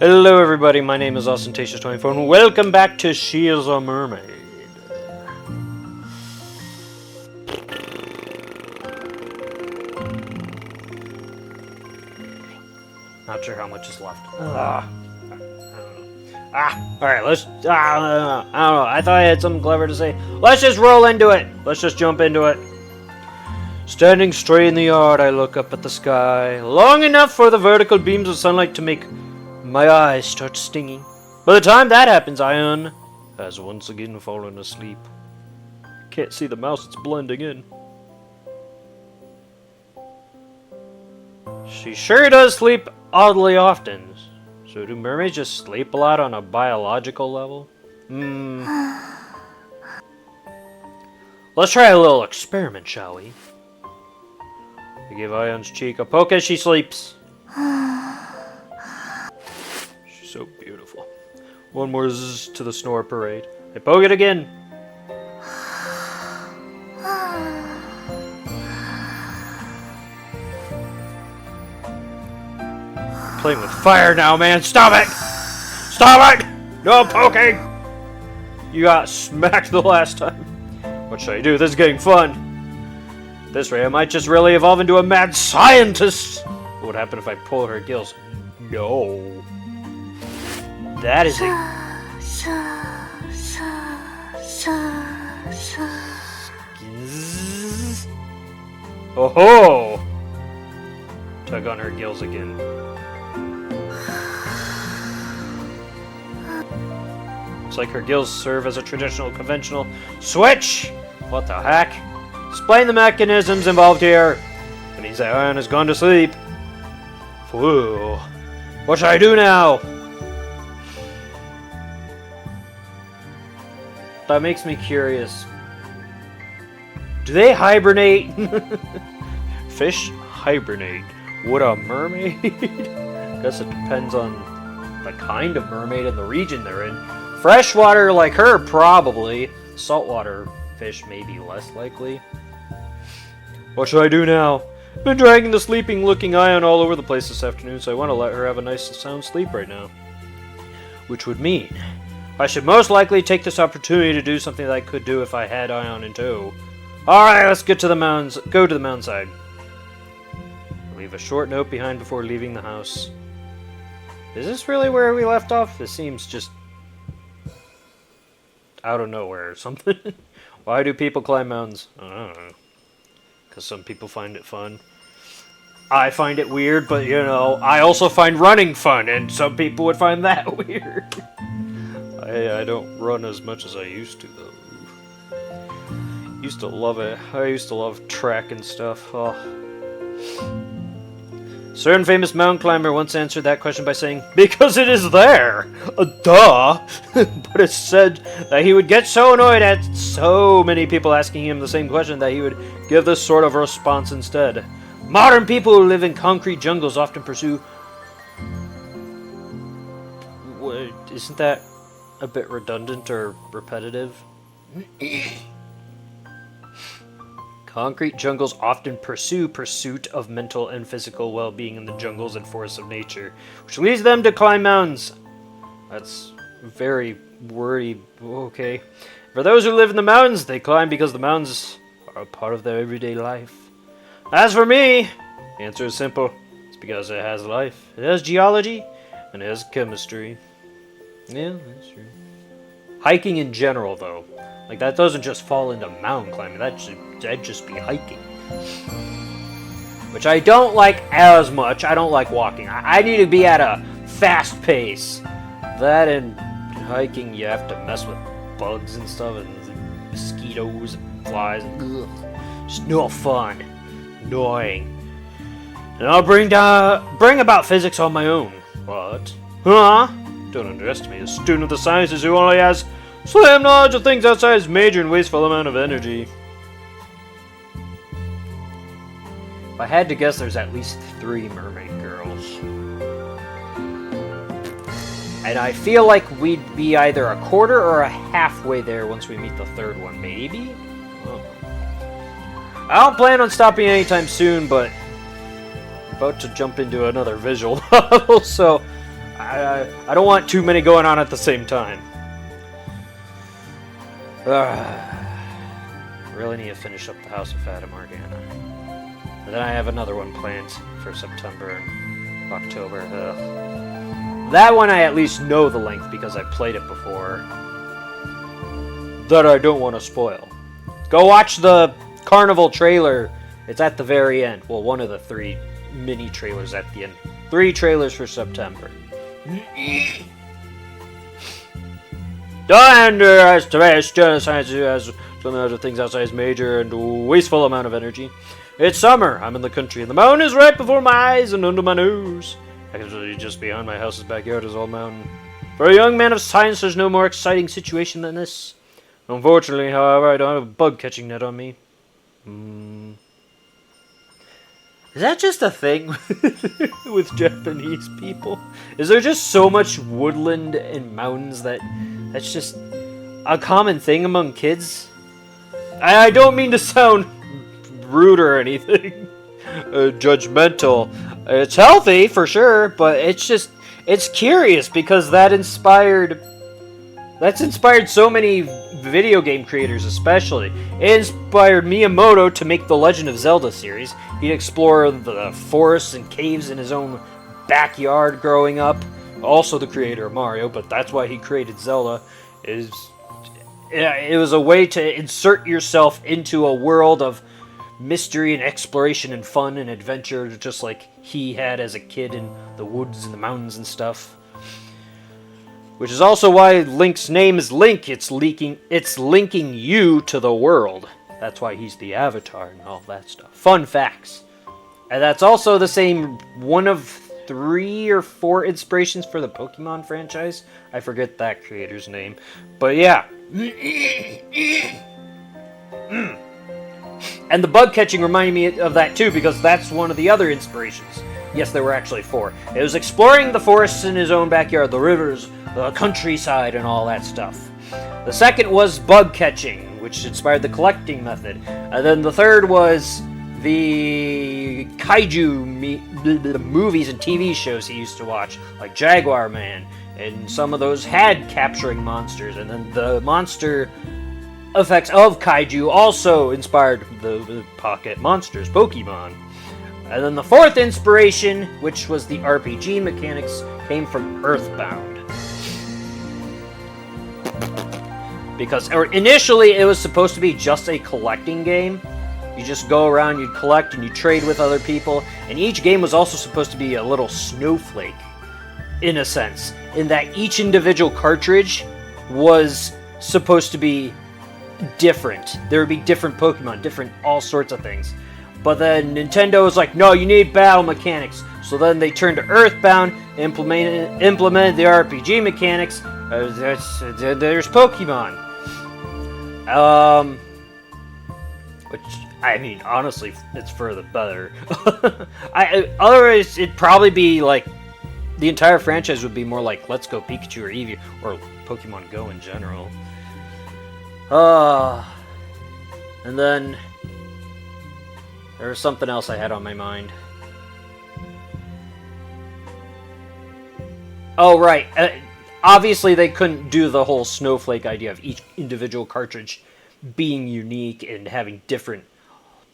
Hello everybody, my name is Ostentatious24 and welcome back to She is a Mermaid. Not sure how much is left. I don't know. Alright, let's... I don't know. I thought I had something clever to say. Let's just roll into it. Let's just jump into it. Standing straight in the yard, I look up at the sky, long enough for the vertical beams of sunlight to make my eyes start stinging. By the time that happens, Ion has once again fallen asleep. Can't see the mouse, it's blending in. She sure does sleep oddly often. So do mermaids just sleep a lot on a biological level? Let's try a little experiment, shall we? I give Ion's cheek a poke as she sleeps. She's so beautiful. One more zzz to the snore parade. I poke it again. I'm playing with fire now, man. Stop it! Stop it! No poking! You got smacked the last time. What should I do? This is getting fun. At this rate, I might just really evolve into a mad scientist. What would happen if I pull her gills? No. That is a... Oh ho! Tug on her gills again. Looks like her gills serve as a traditional conventional switch! What the heck? Explain the mechanisms involved here. It means that Ion has gone to sleep. Whoa. What should I do now? That makes me curious. Do they hibernate? Fish hibernate. Would a mermaid? Guess it depends on the kind of mermaid and the region they're in. Freshwater like her, probably. Saltwater fish may be less likely. What should I do now? I've been dragging the sleeping-looking Ion all over the place this afternoon, so I want to let her have a nice sound sleep right now. Which would mean I should most likely take this opportunity to do something that I could do if I had Ion in tow. Alright, let's get to the mountains. Go to the mountainside. Leave a short note behind before leaving the house. Is this really where we left off? This seems just out of nowhere or something. Why do people climb mountains? I don't know. Because some people find it fun. I find it weird, but you know, I also find running fun, and some people would find that weird. I don't run as much as I used to, though. Used to love it. I used to love track and stuff. Oh. Certain famous mountain climber once answered that question by saying, "Because it is there! Duh!" But it's said that he would get so annoyed at so many people asking him the same question that he would give this sort of response instead. Modern people who live in concrete jungles often pursue... Isn't that a bit redundant or repetitive? Concrete jungles often pursue pursuit of mental and physical well-being in the jungles and forests of nature, which leads them to climb mountains. That's very wordy. Okay. For those who live in the mountains, they climb because the mountains are a part of their everyday life. As for me, the answer is simple. It's because it has life. It has geology, and it has chemistry. Yeah, that's true. Hiking in general, though. Like, that doesn't just fall into mountain climbing. That'd just be hiking. Which I don't like as much. I don't like walking. I need to be at a fast pace. That and hiking, you have to mess with bugs and stuff, and mosquitoes and flies. And, ugh. Just no fun. Annoying. And I'll bring about physics on my own. What? Huh? Don't underestimate a student of the sciences who only has slim knowledge of things outside his major and wasteful amount of energy. If I had to guess, there's at least 3 mermaid girls. And I feel like we'd be either a quarter or a halfway there once we meet the 3rd one, maybe? Oh. I don't plan on stopping anytime soon, but I'm about to jump into another visual novel, so I don't want too many going on at the same time. Really need to finish up the House of Fata Morgana. And then I have another one planned for September and October. That one I at least know the length because I played it before. That I don't want to spoil. Go watch the Carnival trailer. It's at the very end. Well, one of the 3 mini trailers at the end. 3 trailers for September. Don't underestimate genocide as one of the things outside is major and wasteful amount of energy. It's summer. I'm in the country, and the mountain is right before my eyes and under my nose. Actually, just beyond my house's backyard is all mountain. For a young man of science, there's no more exciting situation than this. Unfortunately, however, I don't have a bug-catching net on me. Is that just a thing with Japanese people? Is there just so much woodland and mountains that's just a common thing among kids? I don't mean to sound rude or anything, judgmental. It's healthy for sure, but it's curious because that's inspired so many video game creators, especially. It inspired Miyamoto to make the Legend of Zelda series. He'd explore the forests and caves in his own backyard growing up. Also the creator of Mario, but that's why he created Zelda. It was a way to insert yourself into a world of mystery and exploration and fun and adventure, just like he had as a kid in the woods and the mountains and stuff. Which is also why Link's name is Link. It's linking you to the world. That's why he's the Avatar and all that stuff. Fun facts. And that's also the same one of 3 or 4 inspirations for the Pokemon franchise. I forget that creator's name. But yeah. And the bug catching reminded me of that too, because that's one of the other inspirations. Yes, there were actually 4. It was exploring the forests in his own backyard, the rivers, the countryside, and all that stuff. The second was bug catching, which inspired the collecting method. And then the third was the kaiju movies and TV shows he used to watch, like Jaguar Man. And some of those had capturing monsters. And then the monster effects of kaiju also inspired the pocket monsters, Pokemon. And then the fourth inspiration, which was the RPG mechanics, came from Earthbound. Because initially it was supposed to be just a collecting game. You just go around, you'd collect, and you trade with other people. And each game was also supposed to be a little snowflake, in a sense. In that each individual cartridge was supposed to be different. There would be different Pokemon, different all sorts of things. But then Nintendo was like, no, you need battle mechanics. So then they turned to Earthbound, implemented the RPG mechanics. There's Pokemon. Which, I mean, honestly, it's for the better. Otherwise, it'd probably be like, the entire franchise would be more like Let's Go Pikachu or Eevee, or Pokemon Go in general. And then there was something else I had on my mind. Oh, right. Obviously, they couldn't do the whole snowflake idea of each individual cartridge being unique and having different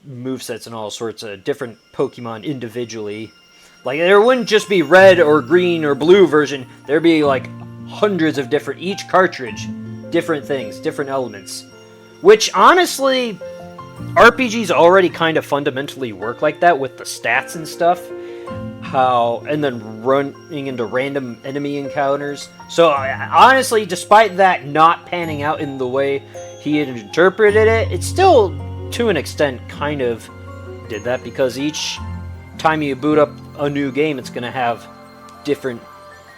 movesets and all sorts of different Pokemon individually. Like, there wouldn't just be red or green or blue version. There'd be, like, hundreds of different... Each cartridge, different things, different elements. Which, honestly, RPGs already kind of fundamentally work like that with the stats and stuff. And then running into random enemy encounters. So, honestly, despite that not panning out in the way he had interpreted it, it still, to an extent, kind of did that, because each time you boot up a new game, it's going to have different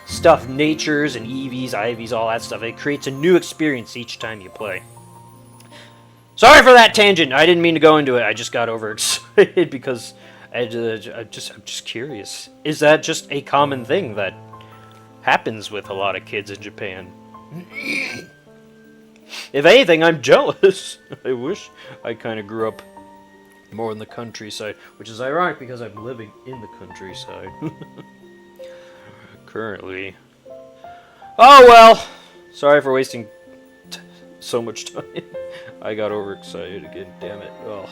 stuff, natures and EVs, IVs, all that stuff. It creates a new experience each time you play. Sorry for that tangent. I didn't mean to go into it. I just got overexcited because I'm just curious. Is that just a common thing that happens with a lot of kids in Japan? If anything, I'm jealous. I wish I kind of grew up more in the countryside, which is ironic because I'm living in the countryside. currently. Oh well! Sorry for wasting so much time. I got overexcited again, damn it. Oh.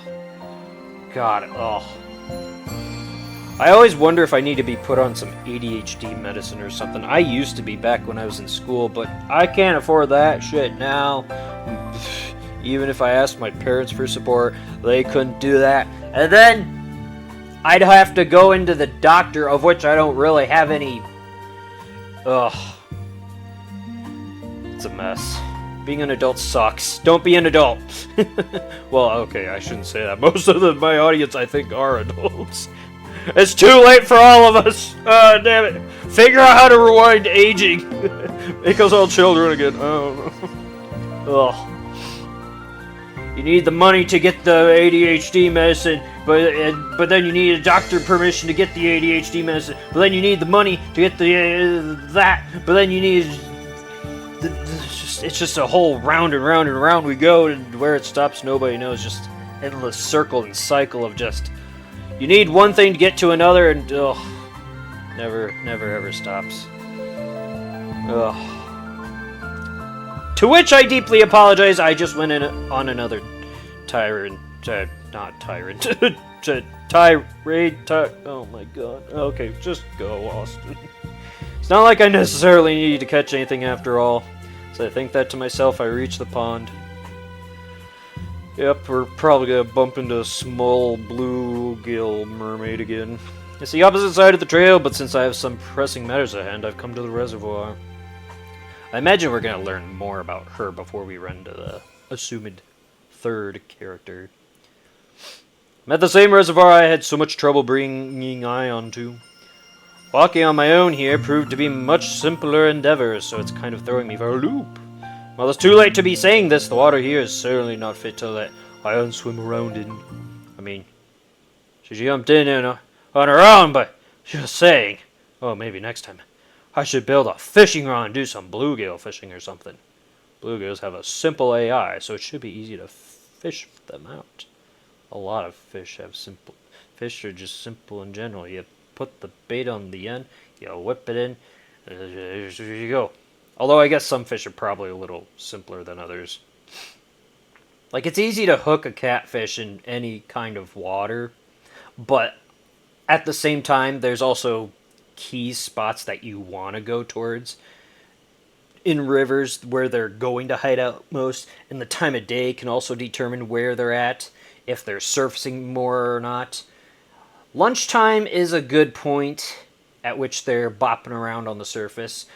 God, oh. I always wonder if I need to be put on some ADHD medicine or something. I used to be back when I was in school, but I can't afford that shit now. Even if I asked my parents for support, they couldn't do that. And then I'd have to go into the doctor, of which I don't really have any. Ugh. It's a mess. Being an adult sucks. Don't be an adult. Well, okay, I shouldn't say that. Most of my audience, I think, are adults. It's too late for all of us. Damn it. Figure out how to rewind aging. Make us all children again. Oh, no. Ugh. You need the money to get the ADHD medicine, but then you need a doctor permission to get the ADHD medicine. But then you need the money to get the that. But then you need. It's just a whole round and round and round we go, and where it stops, nobody knows. Just endless circle and cycle of just. You need one thing to get to another, and never ever stops. Ugh. To which I deeply apologize. I just went in on another tirade. Oh my god. Okay, just go, Austin. It's not like I necessarily need to catch anything after all. So I think that to myself, I reach the pond. Yep, we're probably gonna bump into a small bluegill mermaid again. It's the opposite side of the trail, but since I have some pressing matters at hand, I've come to the reservoir. I imagine we're gonna learn more about her before we run to the assumed third character. I'm at the same reservoir I had so much trouble bringing Ion to. Walking on my own here proved to be much simpler endeavor, so it's kind of throwing me for a loop. Well, it's too late to be saying this. The water here is certainly not fit to let Ion swim around in. I mean, she jumped in on her own, but just saying. Oh, maybe next time. I should build a fishing rod and do some bluegill fishing or something. Bluegills have a simple AI, so it should be easy to fish them out. A lot of fish have simple. Fish are just simple in general. You put the bait on the end, you whip it in, and there you go. Although I guess some fish are probably a little simpler than others. Like, it's easy to hook a catfish in any kind of water, but at the same time, there's also key spots that you want to go towards in rivers where they're going to hide out most, and the time of day can also determine where they're at, if they're surfacing more or not. Lunchtime is a good point at which they're bopping around on the surface,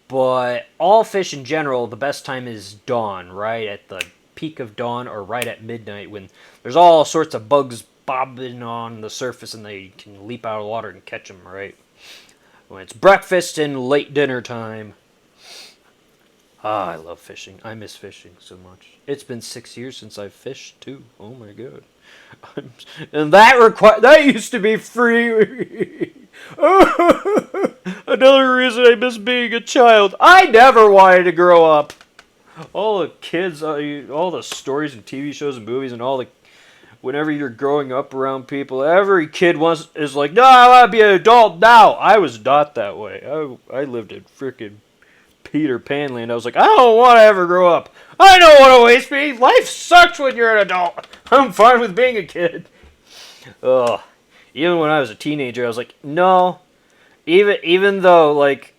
but all fish in general, the best time is dawn, right at the peak of dawn, or right at midnight when there's all sorts of bugs bobbing on the surface and they can leap out of the water and catch them, right? When it's breakfast and late dinner time. Ah, I love fishing. I miss fishing so much. It's been 6 years since I've fished too. Oh my god. And that used to be free. Another reason I miss being a child. I never wanted to grow up. All the kids, all the stories and TV shows and movies and whenever you're growing up around people, every kid is like, no, I want to be an adult now. I was not that way. I lived in freaking Peter Pan land. I was like, I don't want to ever grow up. I don't want to waste me. Life sucks when you're an adult. I'm fine with being a kid. Ugh. Even when I was a teenager, I was like, no. Even though, like,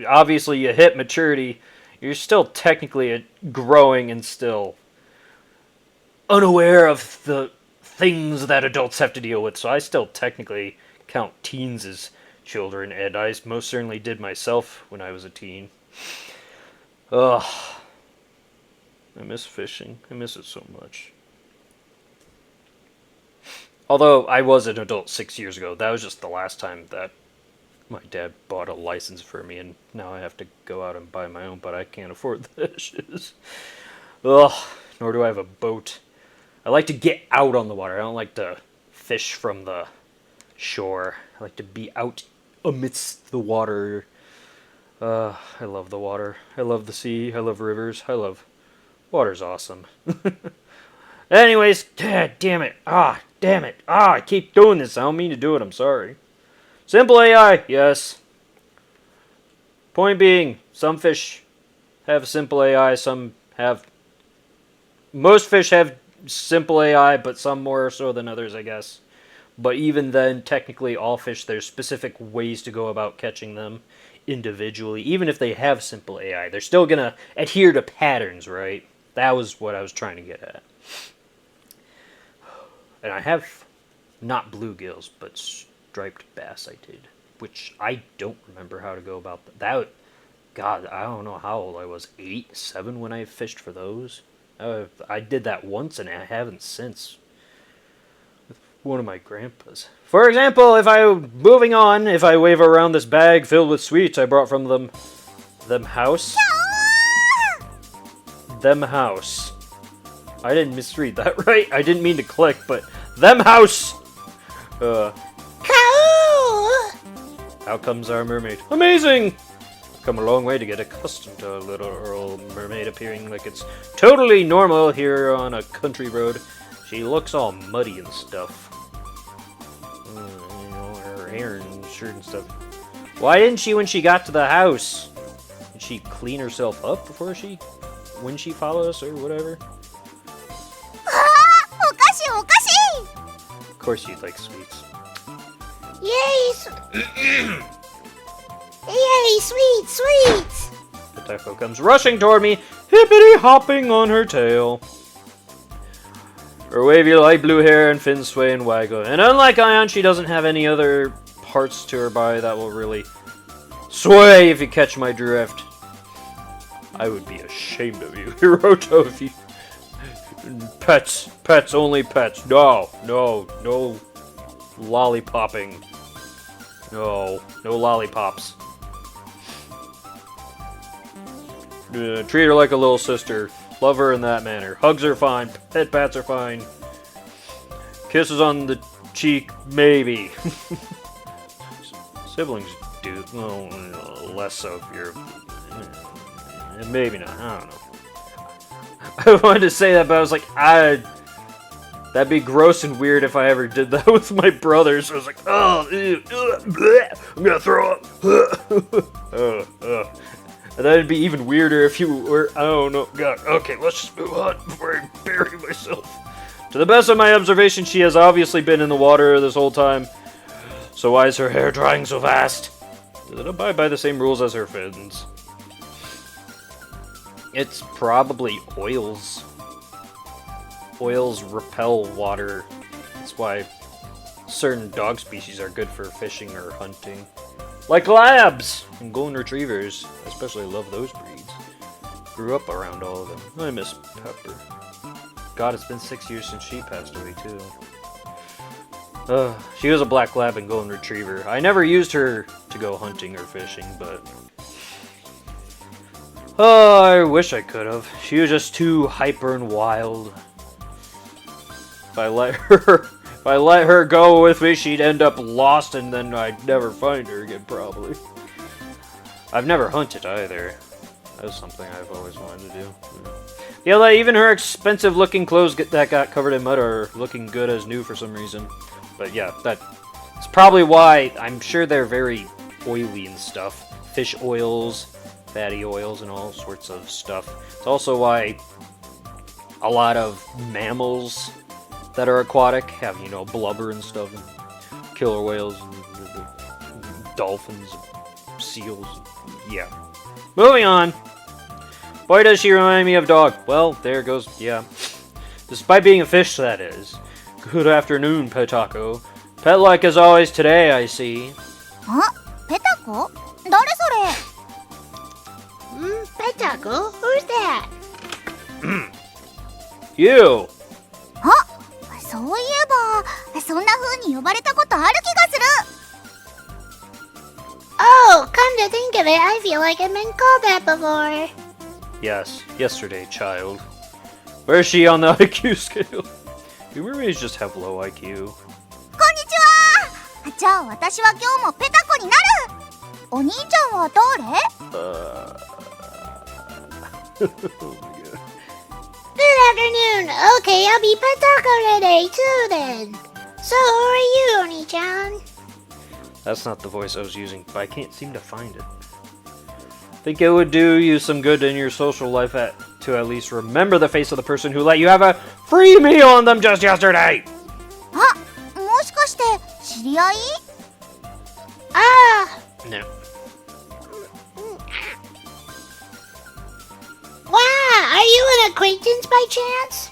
obviously you hit maturity, you're still technically growing and still unaware of the things that adults have to deal with. So I still technically count teens as children, and I most certainly did myself when I was a teen. Ugh. I miss fishing. I miss it so much. Although I was an adult 6 years ago, that was just the last time that my dad bought a license for me, and now I have to go out and buy my own, but I can't afford that. Ugh. Nor do I have a boat. I like to get out on the water. I don't like to fish from the shore. I like to be out amidst the water. I love the water. I love the sea. I love rivers. Water's awesome. Anyways, damn it. I keep doing this. I don't mean to do it. I'm sorry. Simple AI, yes. Point being, some fish have simple AI, most fish have simple AI, but some more so than others, I guess. But even then, technically all fish, there's specific ways to go about catching them individually. Even if they have simple AI, they're still going to adhere to patterns, right? That was what I was trying to get at. And I have not bluegills, but striped bass I did, which I don't remember how to go about that. God, I don't know how old I was, 8, 7 when I fished for those. I did that once and I haven't since. With one of my grandpas. For example, if I wave around this bag filled with sweets I brought from them house. Them house. I didn't misread that, right? I didn't mean to click, but them house! Out comes our mermaid. Amazing! Come a long way to get accustomed to a little Earl mermaid appearing like it's totally normal here on a country road. She looks all muddy and stuff. Her hair and shirt and stuff. Why didn't she when she got to the house? Did she clean herself up when she followed us or whatever? Of course you'd like sweets. Yes! Yay, sweets! Pateko comes rushing toward me, hippity-hopping on her tail. Her wavy light blue hair and fins sway and waggle. And unlike Ion, she doesn't have any other parts to her body that will really sway, if you catch my drift. I would be ashamed of you, Hiroto, if you... Pets, only pets. No lollipopping. No lollipops. Treat her like a little sister. Love her in that manner. Hugs are fine. Pet pats are fine. Kisses on the cheek, maybe. Siblings do. Well, less so if you're... Maybe not. I don't know. I wanted to say that, but I was like, that'd be gross and weird if I ever did that with my brothers. I was like, oh, ew, bleh, I'm gonna throw up. And that'd be even weirder if you were, I don't know, God, okay, let's just move on before I bury myself. To the best of my observation, she has obviously been in the water this whole time. So why is her hair drying so fast? Does it abide by the same rules as her fins? It's probably oils. Oils repel water. That's why certain dog species are good for fishing or hunting. Like labs and golden retrievers. I especially love those breeds. Grew up around all of them. I miss Pepper. God, it's been 6 years since she passed away too. She was a black lab and golden retriever. I never used her to go hunting or fishing, but... Oh, I wish I could have. She was just too hyper and wild. If I let her go with me, she'd end up lost and then I'd never find her again, probably. I've never hunted either. That's something I've always wanted to do. Yeah, like, even her expensive-looking clothes that got covered in mud are looking good as new for some reason. But yeah, that's probably why. I'm sure they're very oily and stuff. Fish oils, fatty oils, and all sorts of stuff. It's also why a lot of mammals that are aquatic have, you know, blubber and stuff, and killer whales, and dolphins, and seals. Yeah. Moving on. Boy, does she remind me of dog. Well, there goes, yeah. Despite being a fish, that is. Good afternoon, Petako. Pet-like as always today, I see. Huh? Petako? 誰それ? Petako? Who's that? You! あ、そういえば、そんな風に呼ばれたことある気がする。Oh, come to think of it, I feel like I've been called that before. Yes, yesterday, child. Where is she on the IQ scale? Do mermaids just have low IQ? こんにちは。じゃあ私は今日もペタコになる。お兄ちゃんは誰？ Oh my god. Good afternoon. Okay, I'll be Petako today too then. So, who are you, Oni-chan? That's not the voice I was using, but I can't seem to find it. Think it would do you some good in your social life to at least remember the face of the person who let you have a free meal on them just yesterday. あ、もしかして知り合い？ Ah! No. Wow, are you an acquaintance by chance?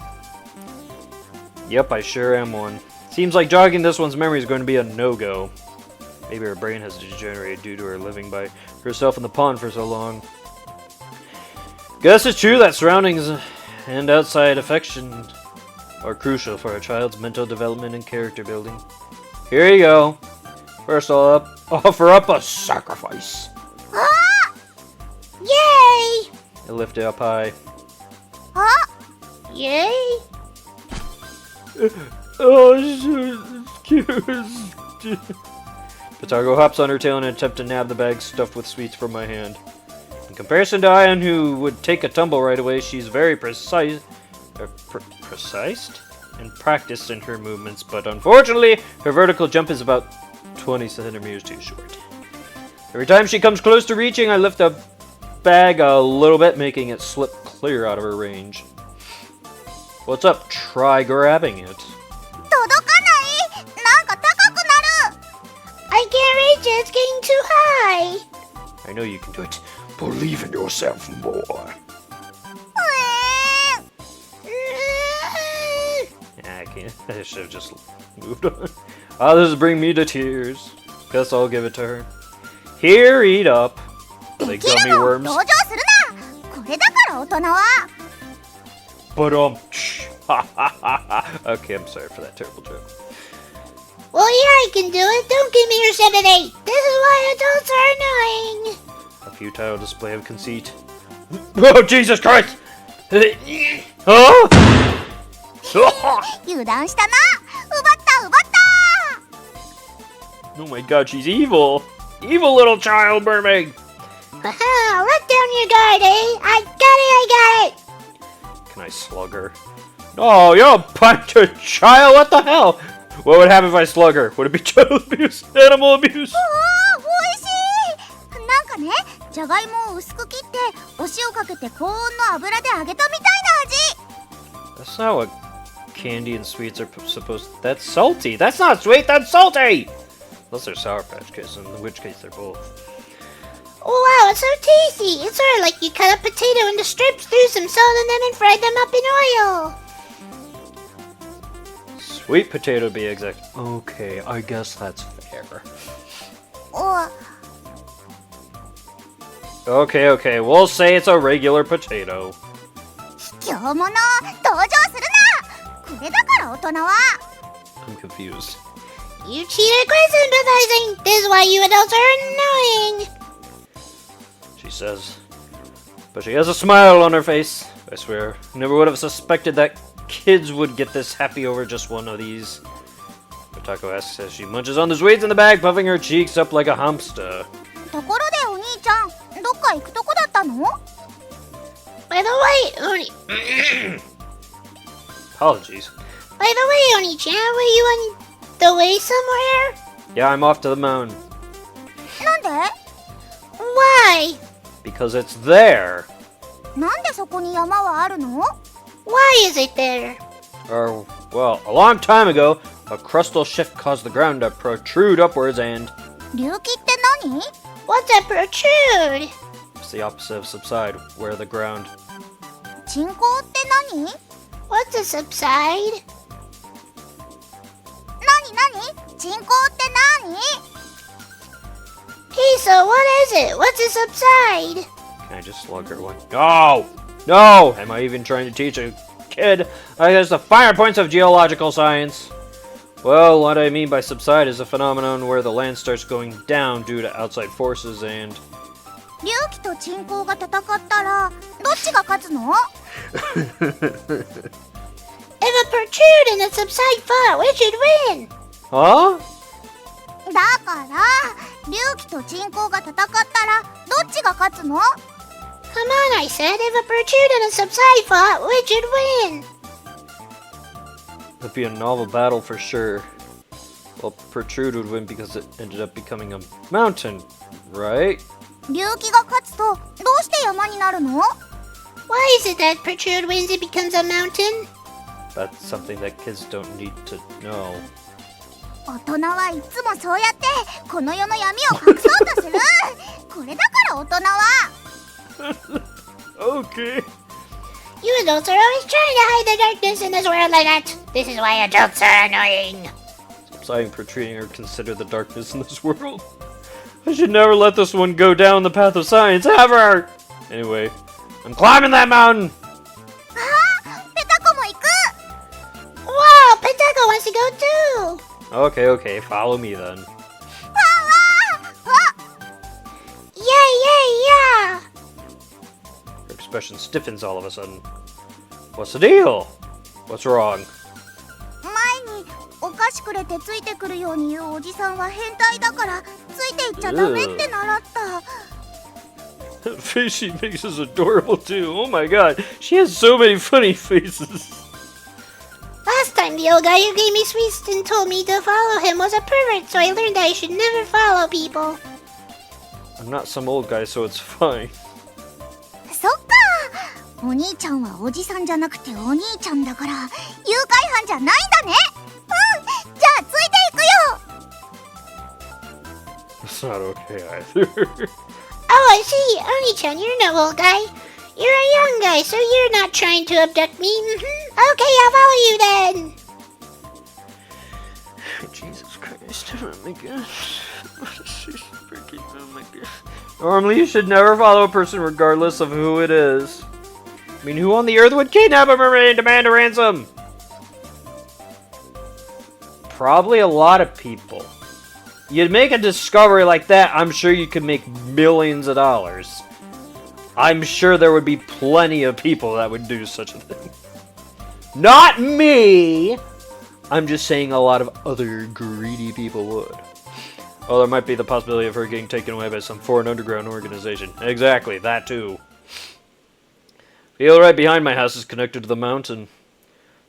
Yep, I sure am one. Seems like jogging this one's memory is going to be a no-go. Maybe her brain has degenerated due to her living by herself in the pond for so long. Guess it's true that surroundings and outside affection are crucial for a child's mental development and character building. Here you go. First I'll offer up a sacrifice. Ah! Yay! I lift it up high. Ah! Yay! Oh, excuse. Potato hops on her tail in an attempt to nab the bag stuffed with sweets from my hand. In comparison to Ian, who would take a tumble right away, she's very precise and practiced in her movements, but unfortunately, her vertical jump is about 20 centimeters too short. Every time she comes close to reaching, I lift the bag a little bit, making it slip clear out of her range. What's up? Try grabbing it. 届かない。なんか高くなる。 I can't reach it, it's getting too high! I know you can do it. Believe in yourself more. I can't. I should have just moved on. Oh, this is bringing me to tears. Guess I'll give it to her. Here, eat up. The できる gummy の。 worms. 同情するな。これだから大人は。 But okay, I'm sorry for that terrible joke. Well, yeah, I can do it. Don't give me your 7-8. This is why adults are annoying. A futile display of conceit. Oh, Jesus Christ! Oh! 油断したな。奪った奪った。 Oh my god, she's evil! Evil little child mermaid! Aha, let down your guard, eh? I got it! Can I slug her? Oh, you're a bunch of child! What the hell? What would happen if I slug her? Would it be child abuse? Animal abuse? おー、美味しい。なんかね、じゃがいもを薄く切ってお塩かけて高温の油で揚げたみたいな味。 That's not what candy and sweets are supposed to... That's salty! That's not sweet, that's salty! Unless they're Sour Patch Kids, in which case they're both. Oh, wow, it's so tasty. It's sort of like you cut a potato into strips, threw some salt in them, and fried them up in oil. Sweet potato to be exact. Okay, I guess that's fair. お、 Okay, we'll say it's a regular potato. 卑怯者、同情するな。これだから大人は。 I'm confused. You cheated, quit sympathizing. This is why you adults are annoying. She says. But she has a smile on her face. I swear, never would have suspected that kids would get this happy over just one of these. Otako asks as she munches on the sweets in the bag, puffing her cheeks up like a hamster. ところでお兄ちゃん、どっか行くとこだったの？ By the way, Apologies. By the way, Oni-chan, were you on the way somewhere? Yeah, I'm off to the moon. なんで？ Why? Because it's there. なんでそこに山はあるの？ Why is it there? Well, a long time ago, a crustal shift caused the ground to protrude upwards and... 隆起って何？ What's a protrude? It's the opposite of subside, where the ground... 沈降って何？ What's a subside? 何？沈降って何？ Hey, so what is it? What's a subside? Can I just slug her one? No! No! Am I even trying to teach a kid? I guess the finer points of geological science. Well, what I mean by subside is a phenomenon where the land starts going down due to outside forces and... 隆起と沈降が戦ったらどっちが勝つの？ If a protrude and a subside fought, which would win? Huh? だから隆起と沈降が戦ったらどっちが勝つの？ Come on, I said. If a protrude and a subside fought, which would win? It'd be a novel battle for sure. Well, Protrude would win because it ended up becoming a mountain, right? 隆起が勝つとどうして山になるの？ Why is it that protrude wins it becomes a mountain? That's something that kids don't need to know. 大人はいつもそうやってこの世の闇を隠そうとする。これだから大人は。Okay. You adults are always trying to hide the darkness in this world like that. This is why adults are annoying. Stop protruding or consider the darkness in this world. I should never let this one go down the path of science, ever! Anyway, I'm climbing that mountain! あ、ペタコも行く。 Wow, Pentago wants to go too. Okay, okay, follow me then. わあわあ。 Yeah, yeah, yeah. Her expression stiffens all of a sudden. What's the deal? What's wrong? 前にお菓子くれてついてくるように言うおじさんは変態だからついていっちゃダメって習った。 That face she makes is adorable too. Oh my god, she has so many funny faces. Last time the old guy who gave me sweets and told me to follow him was a pervert, so I learned that I should never follow people. I'm not some old guy, so it's fine. そっか。お兄ちゃんはおじさんじゃなくてお兄ちゃんだから誘拐犯じゃないんだね。うん、じゃあついていくよ。 That's not okay either. Oh, I see. Oni-chan, you're no old guy. You're a young guy, so you're not trying to abduct me. Okay, I'll follow you then. Jesus Christ, oh my god. She's freaking, oh my god. Normally you should never follow a person regardless of who it is. I mean, who on the earth would kidnap a mermaid and demand a ransom? Probably a lot of people. You'd make a discovery like that, I'm sure you could make millions of dollars. I'm sure there would be plenty of people that would do such a thing. Not me! I'm just saying a lot of other greedy people would. Oh, there might be the possibility of her getting taken away by some foreign underground organization. Exactly, that too. Field right behind my house is connected to the mountain.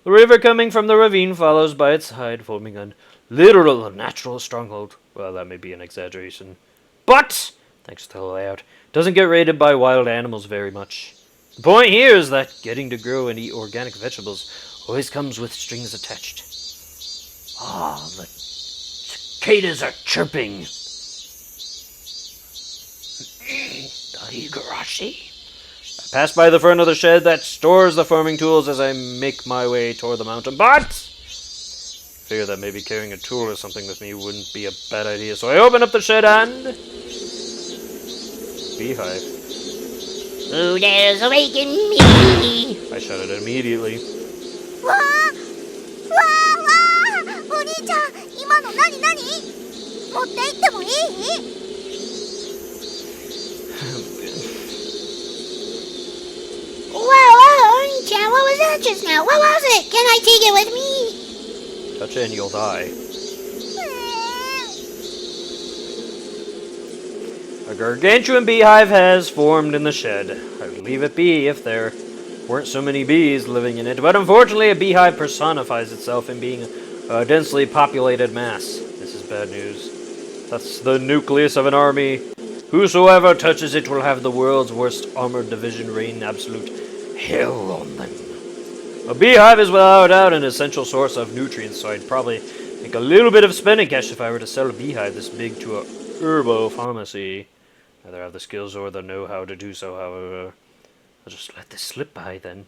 The river coming from the ravine follows by its side, forming a literal natural stronghold. Well, that may be an exaggeration. But, thanks to the layout, it doesn't get raided by wild animals very much. The point here is that getting to grow and eat organic vegetables always comes with strings attached. Ah, the cicadas are chirping. The Higurashi. I pass by the front of the shed that stores the farming tools as I make my way toward the mountain, but figure that maybe carrying a tool or something with me wouldn't be a bad idea, so I open up the shed and beehive. Who dares awaken me? I shut it immediately. わあわあわあ。お兄ちゃん、今の何何？持って行ってもいい？ Whoa, Oni-chan, what was that just now? What was it? Can I take it with me? Touch it and you'll die. A gargantuan beehive has formed in the shed. I would leave it be if there weren't so many bees living in it, but unfortunately a beehive personifies itself in being a densely populated mass. This is bad news. That's the nucleus of an army. Whosoever touches it will have the world's worst armored division rain absolute hell on them. A beehive is without doubt an essential source of nutrients, so I'd probably make a little bit of spending cash if I were to sell a beehive this big to a herbo pharmacy. Either have the skills or the know-how to do so, however. I'll just let this slip by then.